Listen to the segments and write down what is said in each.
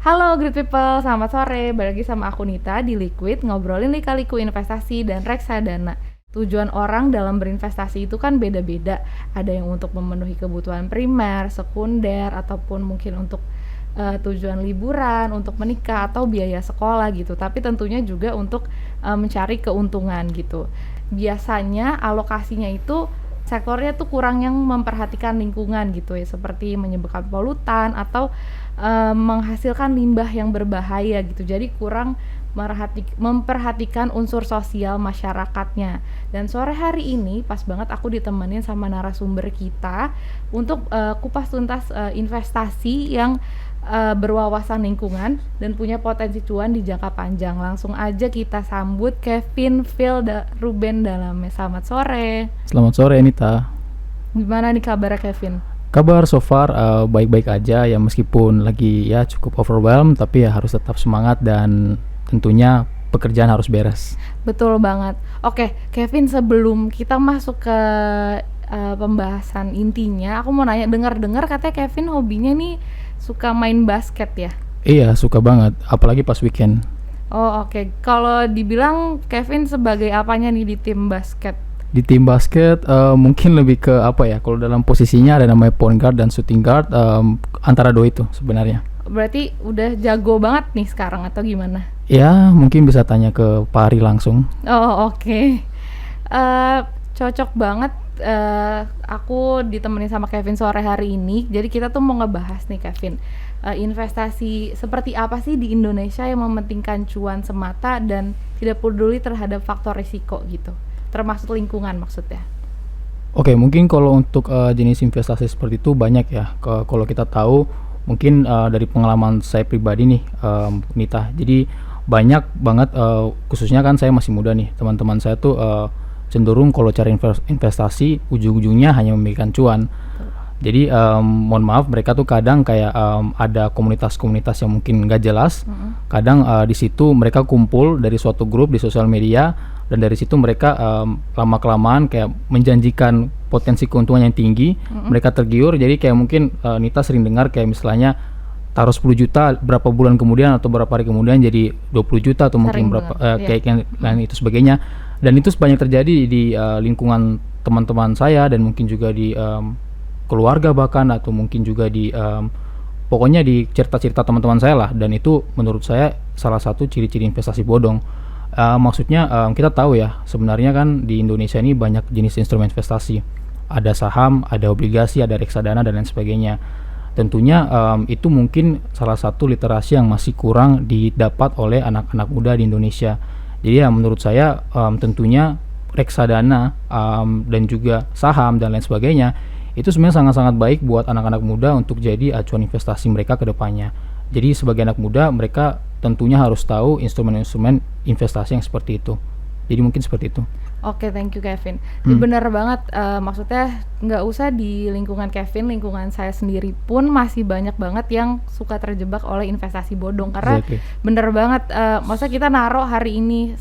Halo Great People, selamat sore. Balik lagi sama aku Nita di Liquid, ngobrolin lika-liku investasi dan reksadana. Tujuan orang dalam berinvestasi itu kan beda-beda. Ada yang untuk memenuhi kebutuhan primer, sekunder, ataupun mungkin untuk tujuan liburan, untuk menikah atau biaya sekolah gitu. Tapi tentunya juga untuk mencari keuntungan gitu. Biasanya alokasinya itu sektornya tuh kurang yang memperhatikan lingkungan gitu ya, seperti menyebabkan polutan atau menghasilkan limbah yang berbahaya gitu. Jadi kurang memperhatikan unsur sosial masyarakatnya. Dan sore hari ini pas banget aku ditemenin sama narasumber kita untuk kupas tuntas investasi yang berwawasan lingkungan dan punya potensi cuan di jangka panjang. Langsung aja kita sambut Kevin Phil Ruben Dalame. Selamat sore. Selamat sore Anita. Gimana nih kabarnya Kevin? Kabar so far baik-baik aja ya, meskipun lagi ya cukup overwhelmed, tapi ya harus tetap semangat dan tentunya pekerjaan harus beres. Betul banget. Oke, Kevin, sebelum kita masuk ke pembahasan intinya, aku mau nanya, dengar-dengar katanya Kevin hobinya nih suka main basket ya? Iya, suka banget, apalagi pas weekend. Oh oke. Kalau dibilang Kevin sebagai apanya nih di tim basket? Di tim basket mungkin lebih ke apa ya, kalau dalam posisinya ada namanya point guard dan shooting guard, antara dua itu sebenarnya. Berarti udah jago banget nih sekarang atau gimana? Ya, mungkin bisa tanya ke Pak Ari langsung. Oh oke. Cocok banget, aku ditemenin sama Kevin sore hari ini. Jadi kita tuh mau ngebahas nih Kevin, investasi seperti apa sih di Indonesia yang mementingkan cuan semata dan tidak peduli terhadap faktor risiko gitu, termasuk lingkungan maksudnya. Oke, mungkin kalau untuk jenis investasi seperti itu banyak ya. Kalau kita tahu, mungkin dari pengalaman saya pribadi nih, Nita. Jadi banyak banget, khususnya kan saya masih muda nih. Teman-teman saya tuh cenderung kalau cari investasi ujung-ujungnya hanya memberikan cuan. Jadi mohon maaf, mereka tuh kadang kayak ada komunitas-komunitas yang mungkin nggak jelas. Kadang di situ mereka kumpul dari suatu grup di sosial media, dan dari situ mereka lama-kelamaan kayak menjanjikan potensi keuntungan yang tinggi. Mereka tergiur, jadi kayak mungkin Nita sering dengar kayak misalnya taruh 10 juta berapa bulan kemudian atau berapa hari kemudian jadi 20 juta atau mungkin berapa kayak yang lain itu sebagainya. Dan itu banyak terjadi di lingkungan teman-teman saya, dan mungkin juga di keluarga bahkan, atau mungkin juga di pokoknya di cerita-cerita teman-teman saya lah. Dan itu menurut saya salah satu ciri-ciri investasi bodong. Maksudnya kita tahu ya, sebenarnya kan di Indonesia ini banyak jenis instrumen investasi. Ada saham, ada obligasi, ada reksadana dan lain sebagainya. Tentunya itu mungkin salah satu literasi yang masih kurang didapat oleh anak-anak muda di Indonesia. Jadi ya menurut saya tentunya reksadana dan juga saham dan lain sebagainya itu sebenarnya sangat-sangat baik buat anak-anak muda untuk jadi acuan investasi mereka ke depannya. Jadi sebagai anak muda, mereka tentunya harus tahu instrumen-instrumen investasi yang seperti itu. Jadi mungkin seperti itu. Oke, thank you Kevin. Bener banget, maksudnya nggak usah di lingkungan Kevin, lingkungan saya sendiri pun masih banyak banget yang suka terjebak oleh investasi bodong. Karena bener banget, maksudnya kita naruh hari ini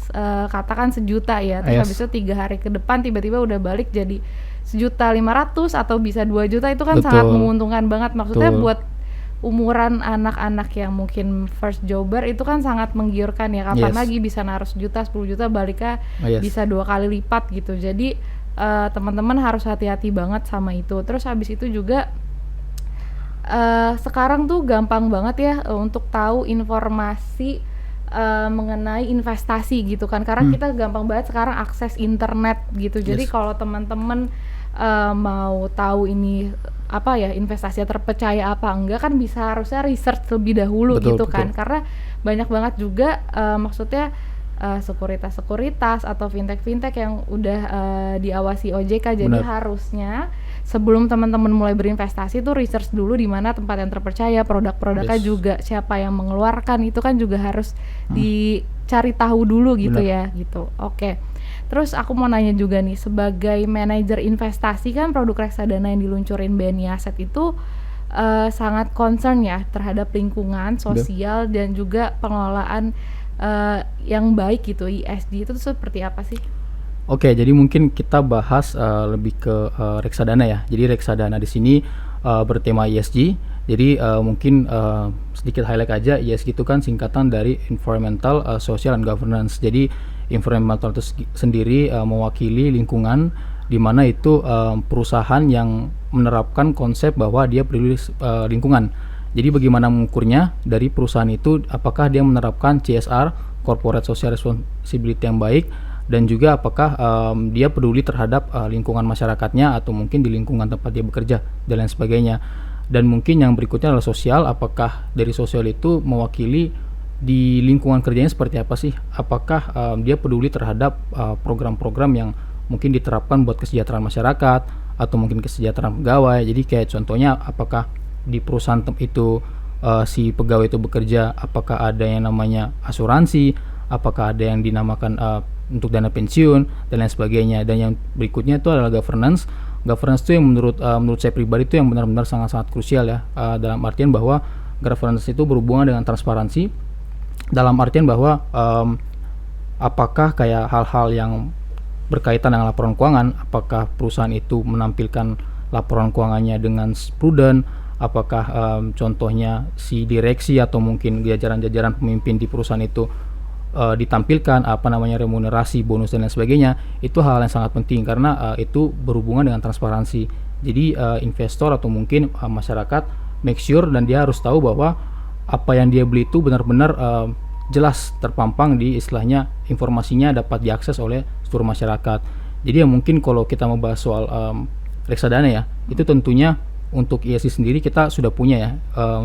katakan 1 juta ya, terus habis itu 3 hari ke depan tiba-tiba udah balik jadi 1.500.000 atau bisa 2 juta, itu kan sangat menguntungkan banget. Maksudnya buat umuran anak-anak yang mungkin first jobber itu kan sangat menggiurkan ya. Kapan lagi bisa naruh 1 juta, 10 juta baliknya bisa 2 kali lipat gitu. Jadi teman-teman harus hati-hati banget sama itu. Terus habis itu juga sekarang tuh gampang banget ya untuk tahu informasi mengenai investasi gitu kan, karena kita gampang banget sekarang akses internet gitu. Jadi kalau teman-teman mau tahu ini apa ya, investasinya terpercaya apa enggak, kan bisa harusnya research lebih dahulu gitu kan. Karena banyak banget juga maksudnya sekuritas-sekuritas atau fintech-fintech yang udah diawasi OJK. Jadi harusnya sebelum teman-teman mulai berinvestasi tuh research dulu di mana tempat yang terpercaya, produk-produknya juga siapa yang mengeluarkan, itu kan juga harus dicari tahu dulu gitu ya gitu. Oke. Terus aku mau nanya juga nih, sebagai manajer investasi kan produk reksadana yang diluncurin BNI Asset itu sangat concern ya terhadap lingkungan, sosial dan juga pengelolaan yang baik gitu, ESG itu seperti apa sih? Oke, jadi mungkin kita bahas lebih ke reksadana ya. Jadi reksadana di sini bertema ESG. Jadi mungkin sedikit highlight aja, ESG itu kan singkatan dari Environmental, Social, and Governance. Jadi environmental itu sendiri mewakili lingkungan, di mana itu perusahaan yang menerapkan konsep bahwa dia peduli lingkungan. Jadi bagaimana mengukurnya dari perusahaan itu, apakah dia menerapkan CSR, Corporate Social Responsibility yang baik, dan juga apakah dia peduli terhadap lingkungan masyarakatnya atau mungkin di lingkungan tempat dia bekerja dan lain sebagainya. Dan mungkin yang berikutnya adalah sosial, apakah dari sosial itu mewakili di lingkungan kerjanya seperti apa sih, apakah dia peduli terhadap program-program yang mungkin diterapkan buat kesejahteraan masyarakat atau mungkin kesejahteraan pegawai. Jadi kayak contohnya, apakah di perusahaan itu si pegawai itu bekerja, apakah ada yang namanya asuransi, apakah ada yang dinamakan untuk dana pensiun dan lain sebagainya. Dan yang berikutnya itu adalah governance. Governance itu yang menurut saya pribadi itu yang benar-benar sangat-sangat krusial ya, dalam artian bahwa governance itu berhubungan dengan transparansi, dalam artian bahwa apakah kayak hal-hal yang berkaitan dengan laporan keuangan, apakah perusahaan itu menampilkan laporan keuangannya dengan prudent, apakah contohnya si direksi atau mungkin jajaran-jajaran pemimpin di perusahaan itu ditampilkan remunerasi, bonus dan lain sebagainya. Itu hal yang sangat penting karena itu berhubungan dengan transparansi. Jadi investor atau mungkin masyarakat make sure dan dia harus tahu bahwa apa yang dia beli itu benar-benar jelas terpampang di istilahnya, informasinya dapat diakses oleh seluruh masyarakat. Jadi ya mungkin kalau kita mau bahas soal reksadana ya, itu tentunya untuk ESG sendiri kita sudah punya ya.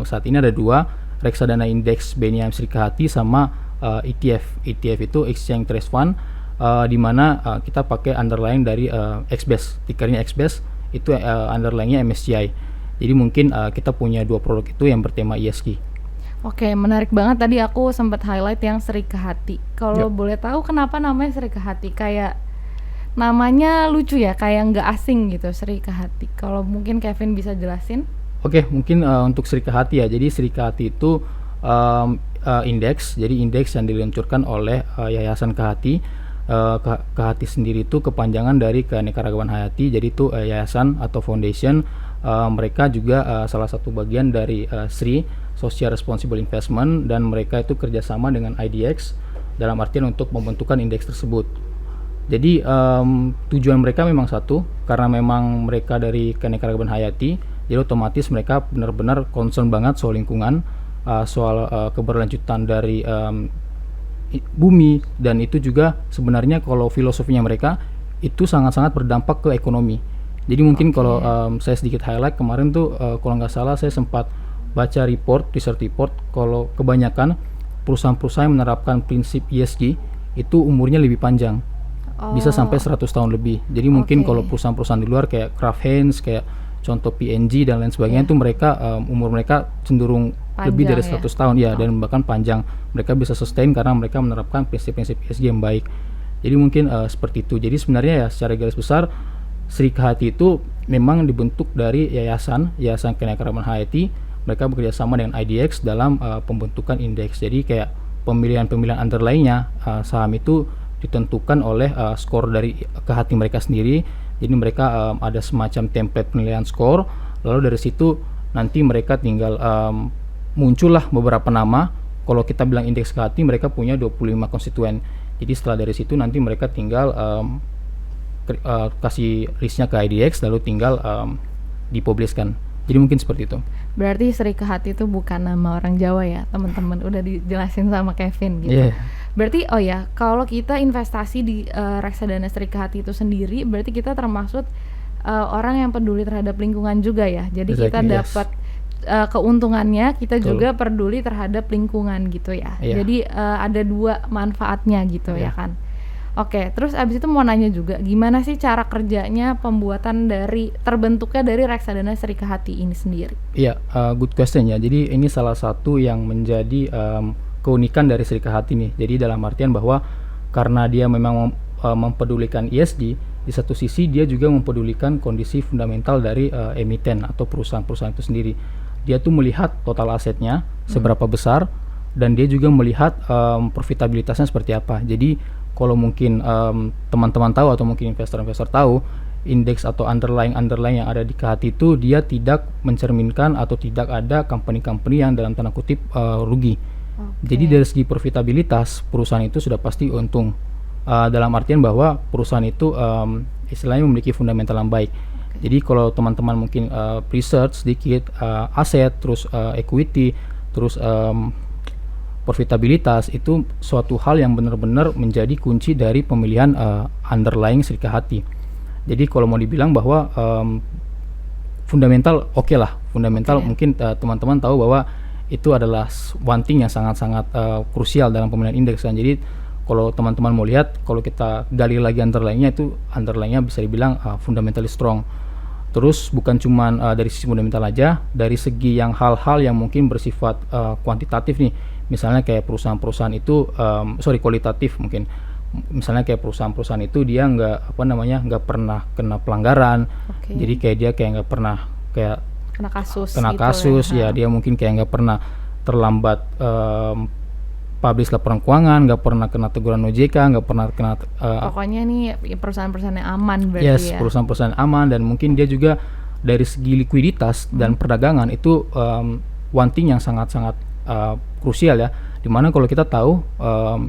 Saat ini ada 2, reksadana indeks BNI Serikahati sama ETF. ETF itu Exchange Trade Fund, di mana kita pakai underlying dari XBES, tickernya XBES, itu underlyingnya MSCI. Jadi mungkin kita punya 2 produk itu yang bertema ESG. Oke, menarik banget. Tadi aku sempat highlight yang Serikahati. Kalau boleh tahu kenapa namanya Serikahati? Kayak namanya lucu ya, kayak nggak asing gitu, Serikahati. Kalau mungkin Kevin bisa jelasin? Oke, mungkin untuk Serikahati ya. Jadi Serikahati itu indeks. Jadi indeks yang diluncurkan oleh Yayasan Kehati. Kehati sendiri itu kepanjangan dari Keanekaragaman Hayati. Jadi itu yayasan atau foundation. Mereka juga salah satu bagian dari SRI, Social Responsible Investment, dan mereka itu kerjasama dengan IDX dalam artian untuk membentukkan indeks tersebut. Jadi tujuan mereka memang satu, karena memang mereka dari Keanekaragaman Hayati, jadi otomatis mereka benar-benar concern banget soal lingkungan, soal keberlanjutan dari bumi, dan itu juga sebenarnya kalau filosofinya mereka itu sangat-sangat berdampak ke ekonomi. Jadi mungkin kalau saya sedikit highlight kemarin tuh, kalau nggak salah saya sempat baca research report, kalau kebanyakan perusahaan-perusahaan yang menerapkan prinsip ESG itu umurnya lebih panjang, bisa sampai 100 tahun lebih. Jadi mungkin kalau perusahaan-perusahaan di luar kayak Kraft Heinz, kayak contoh P&G dan lain sebagainya, itu mereka umur mereka cenderung panjang, lebih dari 100 tahun ya, dan bahkan panjang. Mereka bisa sustain karena mereka menerapkan prinsip-prinsip ESG yang baik. Jadi mungkin seperti itu. Jadi sebenarnya ya secara garis besar Serikahati itu memang dibentuk dari Yayasan Keanekaragaman Hayati. Mereka bekerja sama dengan IDX dalam pembentukan indeks. Jadi kayak pemilihan underlying-nya saham itu ditentukan oleh skor dari Kehati mereka sendiri. Jadi mereka ada semacam template penilaian skor. Lalu dari situ nanti mereka tinggal muncullah beberapa nama. Kalau kita bilang indeks Kehati, mereka punya 25 konstituen. Jadi setelah dari situ nanti mereka tinggal kasih listnya ke IDX, lalu tinggal dipubliskan. Jadi mungkin seperti itu. Berarti Serikahati itu bukan nama orang Jawa ya, teman-teman, udah dijelasin sama Kevin gitu. Berarti kalau kita investasi di reksadana Serikahati itu sendiri, berarti kita termasuk orang yang peduli terhadap lingkungan juga ya. Jadi kita dapat keuntungannya, kita juga peduli terhadap lingkungan gitu ya. Jadi ada 2 manfaatnya gitu ya kan. Oke, terus abis itu mau nanya juga, gimana sih cara kerjanya pembuatan terbentuknya dari reksadana Serikahati ini sendiri? Iya, good question ya. Jadi ini salah satu yang menjadi keunikan dari Serikahati nih. Jadi dalam artian bahwa karena dia memang mempedulikan ESG, di satu sisi dia juga mempedulikan kondisi fundamental dari emiten atau perusahaan-perusahaan itu sendiri. Dia tuh melihat total asetnya seberapa besar, dan dia juga melihat profitabilitasnya seperti apa. Jadi kalau mungkin teman-teman tahu atau mungkin investor-investor tahu, indeks atau underlying yang ada di KHT itu dia tidak mencerminkan atau tidak ada company-company yang dalam tanda kutip rugi. Jadi dari segi profitabilitas perusahaan itu sudah pasti untung. Dalam artian bahwa perusahaan itu istilahnya memiliki fundamental yang baik. Jadi kalau teman-teman mungkin research sedikit aset, terus equity, terus profitabilitas itu suatu hal yang benar-benar menjadi kunci dari pemilihan underlying Sri KHT. Jadi kalau mau dibilang bahwa fundamental oke lah, fundamental mungkin teman-teman tahu bahwa itu adalah one thing yang sangat-sangat krusial dalam pemilihan indeks kan. Jadi kalau teman-teman mau lihat, kalau kita gali lagi underlying-nya itu underlying-nya bisa dibilang fundamentally strong. Terus bukan cuma dari sisi fundamental aja, dari segi yang hal-hal yang mungkin bersifat kuantitatif nih, misalnya kayak perusahaan-perusahaan itu kualitatif mungkin, misalnya kayak perusahaan-perusahaan itu dia nggak pernah kena pelanggaran, jadi kayak dia kayak nggak pernah kayak kena kasus ya, dia mungkin kayak nggak pernah terlambat publish laporan keuangan, nggak pernah kena teguran OJK, nggak pernah kena pokoknya nih perusahaan-perusahaan yang aman berarti perusahaan-perusahaan aman. Dan mungkin dia juga dari segi likuiditas dan perdagangan itu one thing yang sangat-sangat krusial ya, dimana kalau kita tahu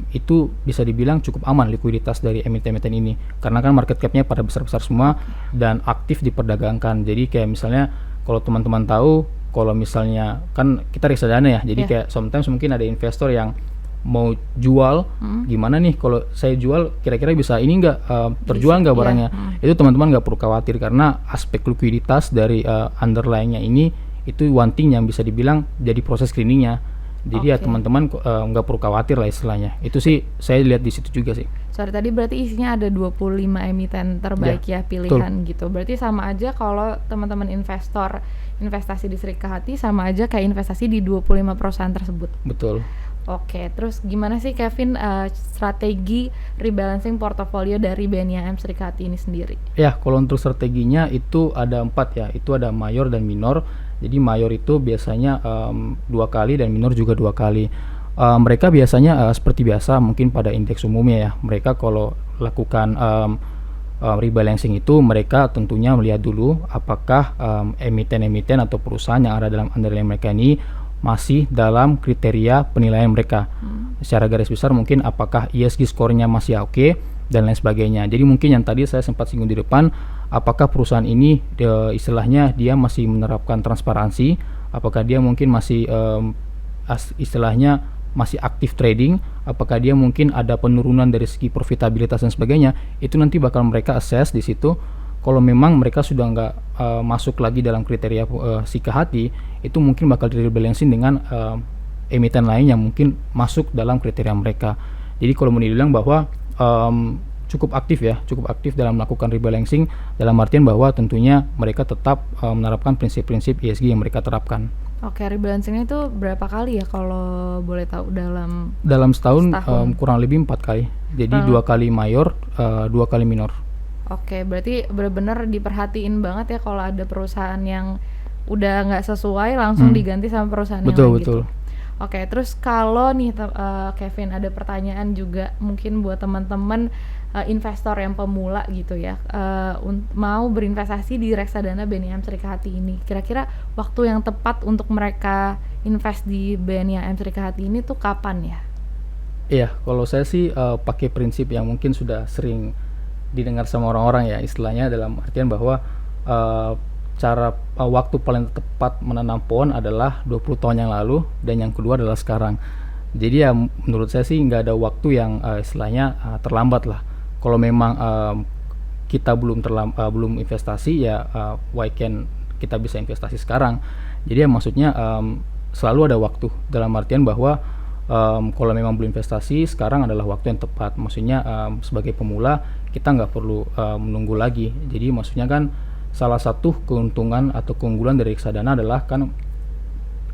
itu bisa dibilang cukup aman likuiditas dari emiten-emiten ini, karena kan market cap-nya pada besar-besar semua dan aktif diperdagangkan. Jadi kayak misalnya kalau teman-teman tahu, kalau misalnya kan kita reksadana ya, jadi kayak sometimes mungkin ada investor yang mau jual, gimana nih kalau saya jual kira-kira bisa ini nggak terjual nggak barangnya, itu teman-teman nggak perlu khawatir karena aspek likuiditas dari underlying-nya ini itu one thing yang bisa dibilang jadi proses screeningnya. Jadi ya teman-teman nggak perlu khawatir lah istilahnya. Itu sih saya lihat di situ juga sih. Sorry, tadi berarti isinya ada 25 emiten terbaik ya pilihan gitu. Berarti sama aja kalau teman-teman investor investasi di Sri KHT sama aja kayak investasi di 25 perusahaan tersebut. Betul. Oke, terus gimana sih Kevin strategi rebalancing portofolio dari BNI Sri KHT ini sendiri? Ya, kalau untuk strateginya itu ada 4 ya, itu ada mayor dan minor. Jadi mayor itu biasanya 2 kali dan minor juga 2 kali. Mereka biasanya seperti biasa mungkin pada indeks umumnya ya, mereka kalau lakukan rebalancing itu mereka tentunya melihat dulu apakah emiten-emiten atau perusahaan yang ada dalam underlying mereka ini masih dalam kriteria penilaian mereka. Secara garis besar mungkin apakah ESG skornya masih oke dan lain sebagainya. Jadi mungkin yang tadi saya sempat singgung di depan, apakah perusahaan ini istilahnya dia masih menerapkan transparansi, apakah dia mungkin masih istilahnya masih aktif trading, apakah dia mungkin ada penurunan dari segi profitabilitas dan sebagainya. Itu nanti bakal mereka assess di situ. Kalau memang mereka sudah nggak masuk lagi dalam kriteria si KHT, itu mungkin bakal di-rebalancing dengan emiten lain yang mungkin masuk dalam kriteria mereka. Jadi kalau mau dibilang bahwa cukup aktif dalam melakukan rebalancing, dalam artian bahwa tentunya mereka tetap menerapkan prinsip-prinsip ESG yang mereka terapkan. Oke, rebalancingnya itu berapa kali ya kalau boleh tahu dalam setahun? Kurang lebih 4 kali. Jadi 2 kali mayor, 2 kali minor. Oke, berarti benar-benar diperhatiin banget ya kalau ada perusahaan yang udah nggak sesuai langsung diganti sama perusahaan yang lain gitu. Oke, terus kalau nih Kevin ada pertanyaan juga mungkin buat teman-teman investor yang pemula gitu ya, mau berinvestasi di reksadana BNI Sri KHT ini, kira-kira waktu yang tepat untuk mereka invest di BNI Sri KHT ini tuh kapan ya? Iya, kalau saya sih pakai prinsip yang mungkin sudah sering didengar sama orang-orang ya, istilahnya dalam artian bahwa cara waktu paling tepat menanam pohon adalah 20 tahun yang lalu dan yang kedua adalah sekarang. Jadi ya menurut saya sih nggak ada waktu yang istilahnya terlambat lah. Kalau memang kita belum investasi ya why can kita bisa investasi sekarang. Jadi ya maksudnya selalu ada waktu, dalam artian bahwa kalau memang belum investasi sekarang adalah waktu yang tepat. Maksudnya sebagai pemula kita nggak perlu menunggu lagi. Jadi maksudnya kan salah satu keuntungan atau keunggulan dari reksadana adalah kan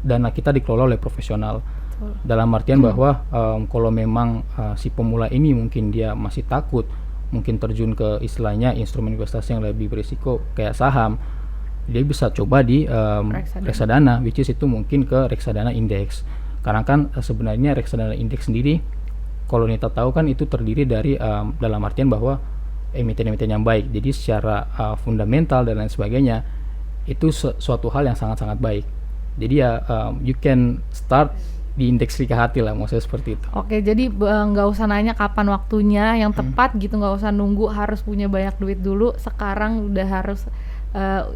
dana kita dikelola oleh profesional. Dalam artian bahwa kalau memang si pemula ini mungkin dia masih takut, mungkin terjun ke istilahnya instrumen investasi yang lebih berisiko kayak saham, dia bisa coba di reksadana, which is itu mungkin ke reksadana indeks. Karena kan sebenarnya reksadana indeks sendiri kalau kita tahu kan itu terdiri dari dalam artian bahwa emiten-emiten yang baik. Jadi secara fundamental dan lain sebagainya itu suatu hal yang sangat-sangat baik. Jadi ya you can start di indeks Rika Hati lah, maksudnya seperti itu. Oke, jadi nggak usah nanya kapan waktunya yang tepat gitu, nggak usah nunggu harus punya banyak duit dulu, sekarang udah harus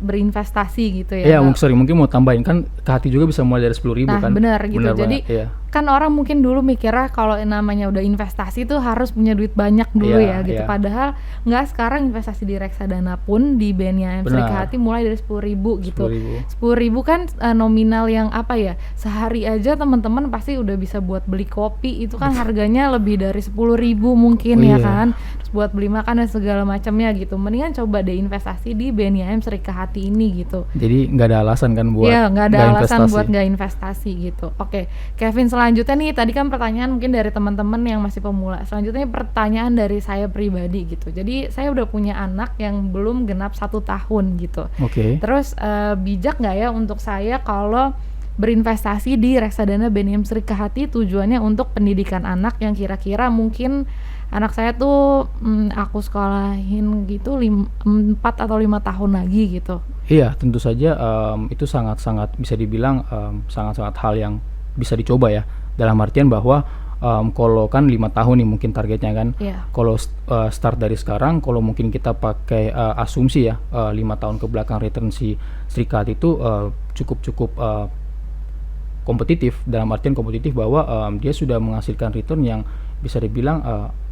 berinvestasi gitu ya. Iya, mungkin mau tambahin kan ke Hati juga bisa mulai dari 10.000 Nah, kan. benar gitu. Benar Jadi banget, iya. kan orang mungkin dulu mikirnya kalau namanya udah investasi tuh harus punya duit banyak dulu Iya, ya gitu. iya. Padahal nggak, sekarang investasi di reksadana pun di BNI Benar. Rika Hati mulai dari 10.000 gitu. 10.000. 10.000 kan nominal yang apa ya? Sehari aja teman-teman pasti udah bisa buat beli kopi, itu kan harganya lebih dari 10.000 mungkin Oh, ya iya. kan. Terus buat beli makan dan segala macamnya gitu. Mendingan coba deh investasi di BNI Rika Hati ini gitu. Jadi nggak ada alasan kan buat Iya, nggak ada nggak alasan investasi. buat nggak investasi gitu. Oke, Kevin, selanjutnya nih, tadi kan pertanyaan mungkin dari teman-teman yang masih pemula. Selanjutnya pertanyaan dari saya pribadi gitu. Jadi saya udah punya anak yang belum genap 1 tahun gitu. Oke. Terus bijak nggak ya untuk saya kalau berinvestasi di reksadana BNI Rika Hati tujuannya untuk pendidikan anak yang kira-kira mungkin anak saya tuh aku sekolahin gitu 4 atau 5 tahun lagi gitu. Iya, tentu saja itu sangat-sangat bisa dibilang sangat-sangat hal yang bisa dicoba ya. Dalam artian bahwa kalau kan 5 tahun nih mungkin targetnya kan. Iya. Kalau start dari sekarang, kalau mungkin kita pakai asumsi ya 5 tahun ke belakang return si Serikat itu cukup kompetitif, dalam artian kompetitif bahwa dia sudah menghasilkan return yang bisa dibilang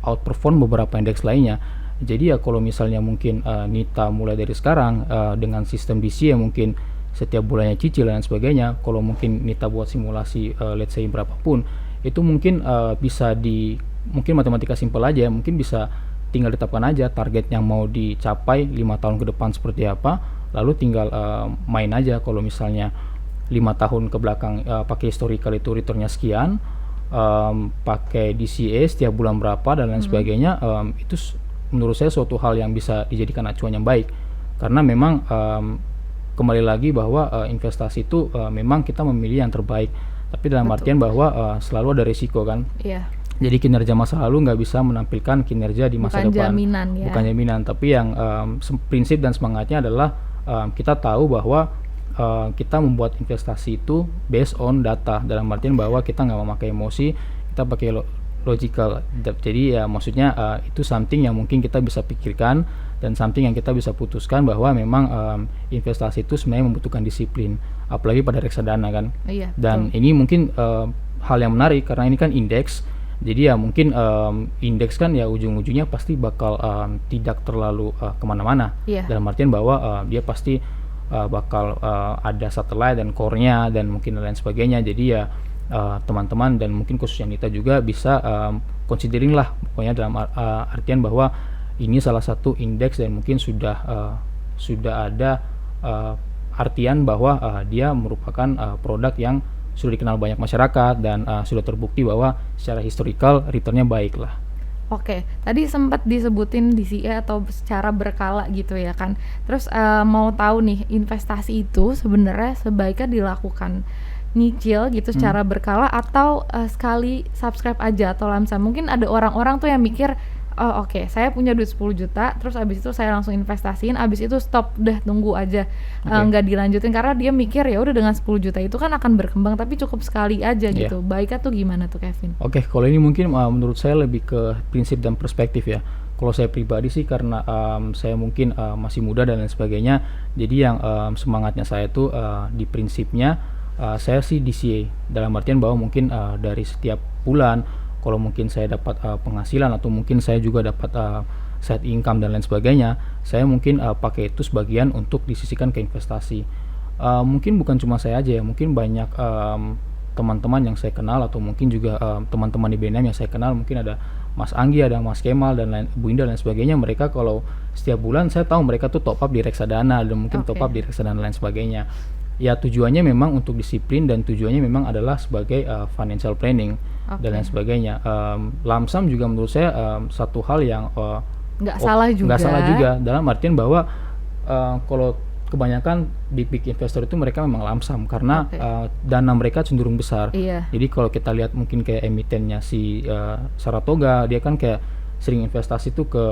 outperform beberapa indeks lainnya. Jadi ya kalau misalnya mungkin Nita mulai dari sekarang dengan sistem DC yang mungkin setiap bulannya cicil dan sebagainya, kalau mungkin Nita buat simulasi let's say berapapun, itu mungkin bisa mungkin matematika simpel aja, mungkin bisa tinggal ditetapkan aja target yang mau dicapai 5 tahun ke depan seperti apa, lalu tinggal main aja. Kalau misalnya 5 tahun ke belakang pakai historical itu returnnya sekian, pakai DCA setiap bulan berapa dan lain sebagainya, itu menurut saya suatu hal yang bisa dijadikan acuan yang baik, karena memang kembali lagi bahwa investasi itu memang kita memilih yang terbaik, tapi dalam artian bahwa selalu ada risiko kan. Iya. Jadi kinerja masa lalu nggak bisa menampilkan kinerja di masa depan. Jaminan ya. Bukan jaminan, tapi yang prinsip dan semangatnya adalah kita tahu bahwa kita membuat investasi itu based on data, dalam artian bahwa kita nggak memakai emosi, kita pakai logical. Jadi ya maksudnya itu something yang mungkin kita bisa pikirkan dan something yang kita bisa putuskan bahwa memang investasi itu sebenarnya membutuhkan disiplin, apalagi pada reksadana kan. Iya, Dan betul. ini mungkin hal yang menarik karena ini kan indeks. Jadi ya mungkin indeks kan ya ujung-ujungnya pasti bakal tidak terlalu kemana-mana. Iya. Dalam artian bahwa dia pasti bakal ada satelit dan core-nya dan mungkin lain sebagainya. Jadi ya teman-teman dan mungkin khususnya Nita juga bisa considering lah pokoknya, dalam artian bahwa ini salah satu indeks dan mungkin sudah ada artian bahwa dia merupakan produk yang sudah dikenal banyak masyarakat dan sudah terbukti bahwa secara historical returnnya baik lah. Oke, tadi sempat disebutin DCA atau secara berkala gitu ya kan. Terus mau tahu nih, investasi itu sebenarnya sebaiknya dilakukan nyicil gitu secara berkala atau sekali subscribe aja atau lamsam. Mungkin ada orang-orang tuh yang mikir, oh oke, saya punya duit 10 juta, terus abis itu saya langsung investasiin, abis itu stop, udah tunggu aja, nggak dilanjutin karena dia mikir ya udah dengan 10 juta itu kan akan berkembang, tapi cukup sekali aja gitu. Baiknya tuh gimana tuh Kevin? Oke, kalau ini mungkin menurut saya lebih ke prinsip dan perspektif ya. Kalau saya pribadi sih karena saya mungkin masih muda dan lain sebagainya, jadi yang semangatnya saya tuh di prinsipnya saya sih DCA, dalam artian bahwa mungkin dari setiap bulan kalau mungkin saya dapat penghasilan atau mungkin saya juga dapat side income dan lain sebagainya, saya mungkin pakai itu sebagian untuk disisihkan ke investasi. Mungkin bukan cuma saya aja ya, mungkin banyak teman-teman yang saya kenal atau mungkin juga teman-teman di BNM yang saya kenal, mungkin ada Mas Anggi, ada Mas Kemal dan lain, Bu Indah dan sebagainya. Mereka kalau setiap bulan saya tahu mereka tuh top up di reksadana dan mungkin top up di reksadana dan lain sebagainya. Ya tujuannya memang untuk disiplin dan tujuannya memang adalah sebagai financial planning dan lain sebagainya. Lamsam juga menurut saya satu hal yang nggak salah juga dalam artian bahwa kalau kebanyakan di big investor itu mereka memang lamsam karena dana mereka cenderung besar. Jadi kalau kita lihat mungkin kayak emitennya si Saratoga, dia kan kayak sering investasi tuh ke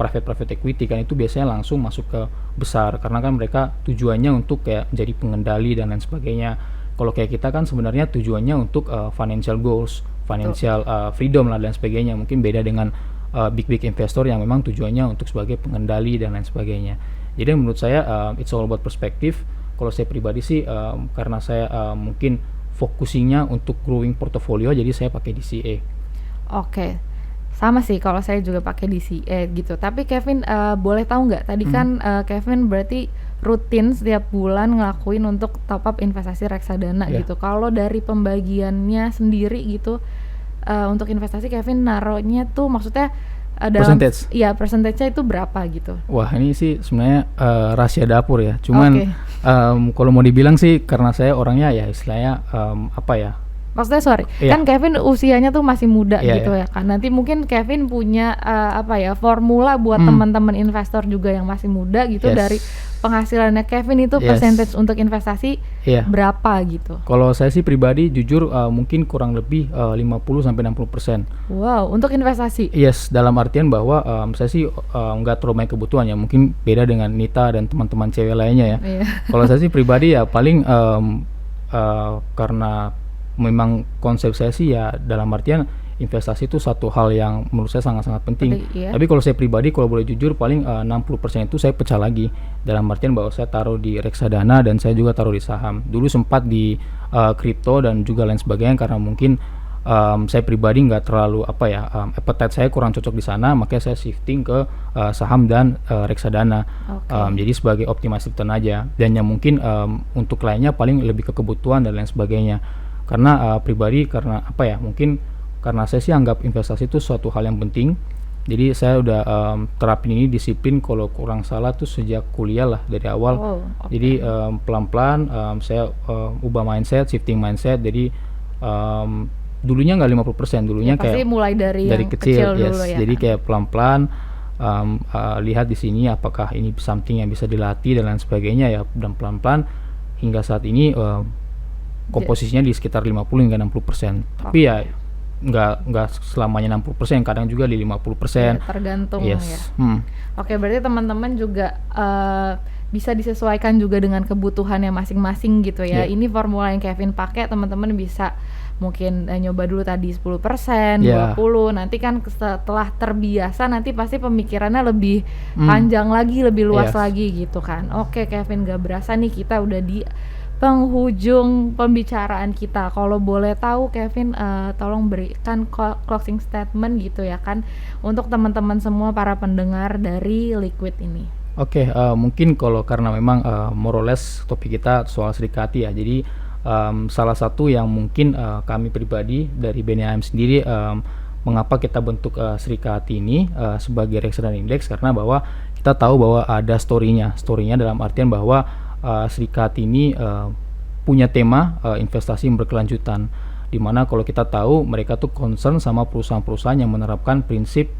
private equity kan, itu biasanya langsung masuk ke besar karena kan mereka tujuannya untuk kayak jadi pengendali dan lain sebagainya. Kalau kayak kita kan sebenarnya tujuannya untuk financial goals, financial freedom lah dan sebagainya. Mungkin beda dengan big investor yang memang tujuannya untuk sebagai pengendali dan lain sebagainya. Jadi menurut saya it's all about perspective. Kalau saya pribadi sih karena saya mungkin fokusingnya untuk growing portfolio, jadi saya pakai DCA. Oke, sama sih kalau saya juga pakai DCA gitu. Tapi Kevin boleh tahu nggak tadi kan Kevin berarti rutin setiap bulan ngelakuin untuk top up investasi reksadana gitu. Kalau dari pembagiannya sendiri gitu untuk investasi Kevin naruhnya tuh maksudnya dalam persentasenya itu berapa gitu? Wah, ini sih sebenarnya rahasia dapur ya. Cuman kalau mau dibilang sih karena saya orangnya ya istilahnya apa ya? Maksudnya kan Kevin usianya tuh masih muda gitu ya kan. Nanti mungkin Kevin punya formula buat teman-teman investor juga yang masih muda gitu dari penghasilannya Kevin itu percentage untuk investasi berapa gitu. Kalau saya sih pribadi jujur mungkin kurang lebih 50-60%. Wow, untuk investasi? Yes, dalam artian bahwa saya sih nggak terlalu banyak kebutuhan ya. Mungkin beda dengan Nita dan teman-teman cewek lainnya ya. Kalau saya sih pribadi ya paling karena memang konsep saya sih ya dalam artian investasi itu satu hal yang menurut saya sangat-sangat penting. Tapi kalau saya pribadi kalau boleh jujur paling 60% itu saya pecah lagi dalam artian bahwa saya taruh di reksadana dan saya juga taruh di saham. Dulu sempat di kripto dan juga lain sebagainya karena mungkin saya pribadi nggak terlalu appetite saya kurang cocok di sana, makanya saya shifting ke saham dan reksadana. Jadi sebagai optimized return aja, dan yang mungkin untuk lainnya paling lebih ke kebutuhan dan lain sebagainya. Karena pribadi mungkin karena saya sih anggap investasi itu suatu hal yang penting. Jadi saya udah terapin ini disiplin kalau kurang salah tuh sejak kuliah lah dari awal. Jadi pelan-pelan saya ubah mindset, shifting mindset. Jadi dulunya nggak 50%, dulunya kayak mulai dari yang kecil dulu ya. Jadi kayak pelan-pelan lihat di sini apakah ini something yang bisa dilatih dan lain sebagainya ya, dan pelan-pelan hingga saat ini komposisinya di sekitar 50 hingga 60%. Tapi ya nggak selamanya 60%, kadang juga di 50%. Tergantung ya. Oke, berarti teman-teman juga bisa disesuaikan juga dengan kebutuhannya masing-masing gitu ya. Ini formula yang Kevin pakai, teman-teman bisa mungkin nyoba dulu tadi 10%, 20%. Nanti kan setelah terbiasa nanti pasti pemikirannya lebih panjang lagi, lebih luas lagi gitu kan. Oke, Kevin, gak berasa nih kita udah di penghujung pembicaraan kita. Kalau boleh tahu Kevin tolong berikan closing statement gitu ya kan untuk teman-teman semua para pendengar dari Liquid ini. Oke, mungkin kalau karena memang more or less topik kita soal Srikati ya. Jadi salah satu yang mungkin kami pribadi dari BNIM sendiri mengapa kita bentuk Srikati ini sebagai reksadana indeks, karena bahwa kita tahu bahwa ada story-nya dalam artian bahwa Srikati ini punya tema investasi yang berkelanjutan, dimana kalau kita tahu mereka tuh concern sama perusahaan-perusahaan yang menerapkan prinsip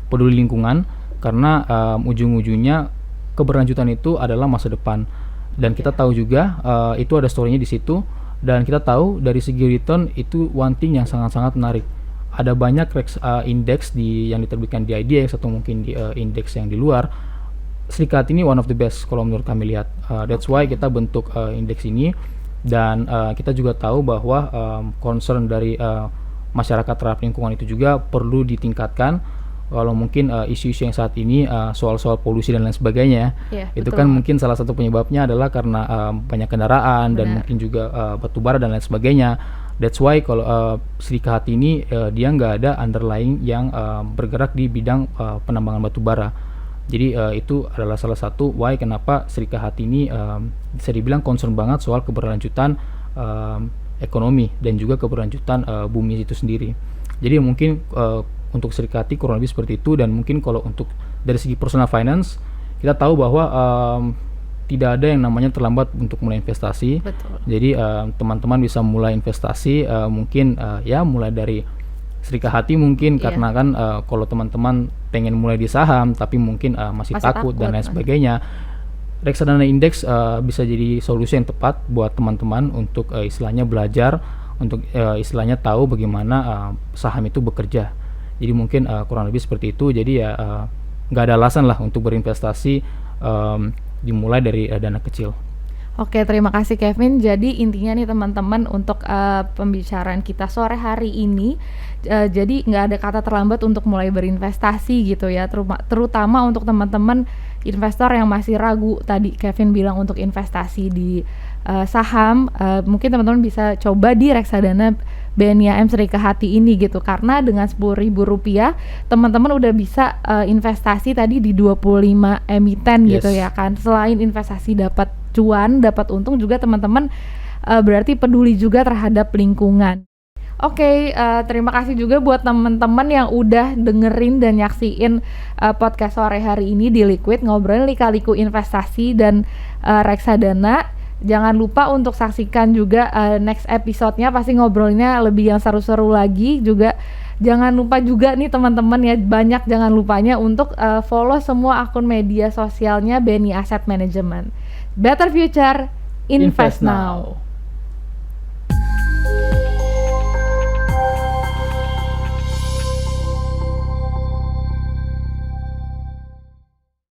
peduli lingkungan, karena ujung-ujungnya keberlanjutan itu adalah masa depan. Dan kita tahu juga itu ada story-nya di situ, dan kita tahu dari segi return itu one thing yang sangat-sangat menarik. Ada banyak indeks yang diterbitkan di IDX atau mungkin di indeks yang di luar. Srikati ini one of the best kalau menurut kami lihat. That's why kita bentuk indeks ini, dan kita juga tahu bahwa concern dari masyarakat terhadap lingkungan itu juga perlu ditingkatkan. Kalau mungkin isu-isu yang saat ini soal-soal polusi dan lain sebagainya, itu betul. Kan mungkin salah satu penyebabnya adalah karena banyak kendaraan dan mungkin juga batubara dan lain sebagainya. That's why kalau Srikati ini dia nggak ada underlying yang bergerak di bidang penambangan batubara. Jadi itu adalah salah satu why kenapa Srikati ini bisa dibilang concern banget soal keberlanjutan ekonomi dan juga keberlanjutan bumi itu sendiri. Jadi mungkin untuk Srikati kurang lebih seperti itu. Dan mungkin kalau untuk dari segi personal finance, kita tahu bahwa tidak ada yang namanya terlambat untuk mulai investasi. Betul. Jadi teman-teman bisa mulai investasi mungkin ya mulai dari Srikati mungkin karena kan kalau teman-teman pengen mulai di saham tapi mungkin masih takut dan lain sebagainya, reksadana indeks bisa jadi solusi yang tepat buat teman-teman untuk istilahnya belajar, untuk istilahnya tahu bagaimana saham itu bekerja. Jadi mungkin kurang lebih seperti itu. Jadi ya nggak ada alasan lah untuk berinvestasi dimulai dari dana kecil. Oke, terima kasih Kevin. Jadi intinya nih teman-teman untuk pembicaraan kita sore hari ini, jadi nggak ada kata terlambat untuk mulai berinvestasi gitu ya, terutama untuk teman-teman investor yang masih ragu. Tadi Kevin bilang untuk investasi di saham, mungkin teman-teman bisa coba di reksadana BNI AM Serikahati ini gitu, karena dengan Rp10.000 teman-teman udah bisa investasi tadi di 25 emiten gitu ya kan. Selain investasi dapat cuan, dapat untung, juga teman-teman berarti peduli juga terhadap lingkungan. Oke, terima kasih juga buat teman-teman yang udah dengerin dan nyaksiin podcast sore hari ini di Liquid, ngobrolin lika-liku investasi dan reksadana. Jangan lupa untuk saksikan juga next episode-nya, pasti ngobrolinnya lebih yang seru-seru lagi. Juga jangan lupa juga nih teman-teman ya, banyak jangan lupanya untuk follow semua akun media sosialnya BNI Asset Management. Better Future, Invest Now.